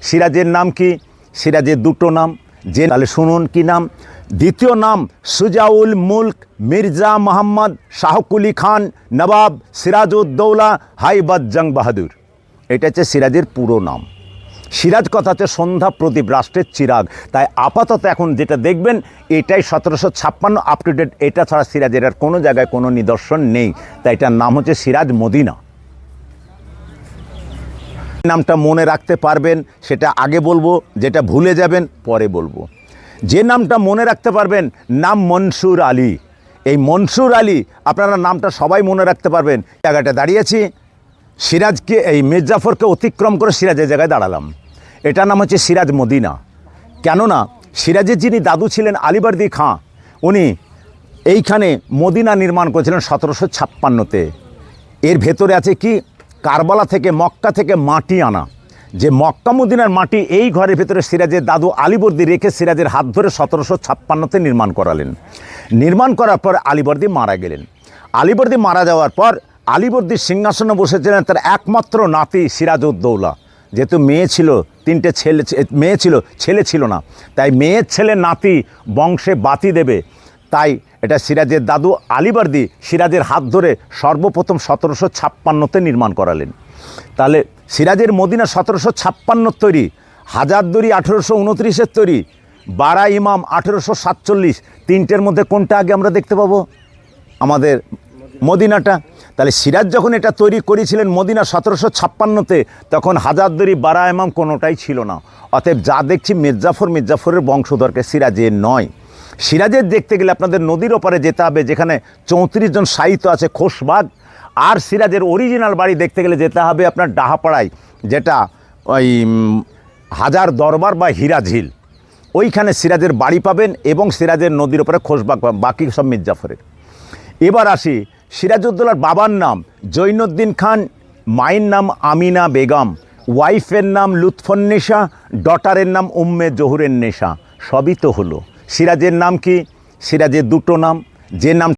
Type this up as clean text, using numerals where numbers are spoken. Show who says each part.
Speaker 1: সিরাজের নাম কি? সিরাজের দুটো নাম, যে তাহলে শুনুন কি নাম। দ্বিতীয় নাম সুজাউল মুলক মির্জা মোহাম্মদ শাহকুলি খান নবাব সিরাজউদ্দৌলা হাইবাদ জং বাহাদুর। এটা হচ্ছে সিরাজের পুরো নাম। সিরাজ কথা হচ্ছে সন্ধ্যা প্রদীপ, রাষ্ট্রের চিরাগ। তাই আপাতত এখন যেটা দেখবেন এটাই 1756 আপ টু ডেট। এটা ছাড়া সিরাজের আর কোনো জায়গায় কোনো নিদর্শন নেই। তাই এটার নাম হচ্ছে সিরাজ মদিনা। নামটা মনে রাখতে পারবেন সেটা আগে বলবো, যেটা ভুলে যাবেন পরে বলবো। যে নামটা মনে রাখতে পারবেন নাম মনসুর আলী। এই মনসুর আলী আপনারা নামটা সবাই মনে রাখতে পারবেন। জায়গাটা দাঁড়িয়েছি, সিরাজকে এই মির্জাফরকে অতিক্রম করে সিরাজের জায়গায় দাঁড়ালাম। এটার নাম হচ্ছে সিরাজ মদিনা। কেননা সিরাজের যিনি দাদু ছিলেন আলীবর্দী খাঁ, উনি এইখানে মদিনা নির্মাণ করেছিলেন 1756-তে। এর ভেতরে আছে কি, কারবালা থেকে মক্কা থেকে মাটি আনা, যে মক্কা মদিনার মাটি এই ঘরের ভেতরে সিরাজের দাদু আলীবর্দী রেখে সিরাজের হাত ধরে 1756-তে নির্মাণ করালেন। নির্মাণ করার পর আলীবর্দী মারা গেলেন। আলীবর্দী মারা যাওয়ার পর আলীবর্দীর সিংহাসনে বসেছিলেন তার একমাত্র নাতি সিরাজউদ্দৌলা। যেহেতু মেয়ে ছিল, 3টে মেয়ে ছিল, ছেলে ছিল না, তাই মেয়ের ছেলে নাতি বংশে বাতি দেবে। তাই এটা সিরাজের দাদু আলীবর্দী সিরাজের হাত ধরে সর্বপ্রথম 1756-তে নির্মাণ করালেন। তাহলে সিরাজের মদিনা 1756 তৈরি, হাজারদুয়ারি 1829-এর তৈরি, বারা ইমাম 1847। তিনটের মধ্যে কোনটা আগে আমরা দেখতে পাবো? আমাদের মদিনাটা। তাহলে সিরাজ যখন এটা তৈরি করেছিলেন মদিনা 1756-তে, তখন হাজারদুয়ারি বারা ইমাম কোনোটাই ছিল না। অতএব যা দেখছি মির্জাফরের বংশধরকে, সিরাজের নয়। সিরাজের দেখতে গেলে আপনাদের নদীর ওপারে যেতে হবে, যেখানে 34 জন সাহিত্য আছে খোশবাগ। আর সিরাজের অরিজিনাল বাড়ি দেখতে গেলে যেতে হবে আপনার ডাহাপাড়ায়, যেটা ওই হাজার দরবার বা হীরাঝিল, ওইখানে সিরাজের বাড়ি পাবেন এবং সিরাজের নদীর ওপরে খোশবাগ পাবেন, বাকি সব মির্জাফরের। এবার আসি, সিরাজউদ্দৌলার বাবার নাম জৈনুদ্দিন খান, মায়ের নাম আমিনা বেগম, ওয়াইফের নাম লুৎফুন্নেসা, ডটারের নাম উম্মে জহুরের নেশা। সবই তো হলো। সিরাজের নাম কি? সিরাজের দুটো নাম, যে নাম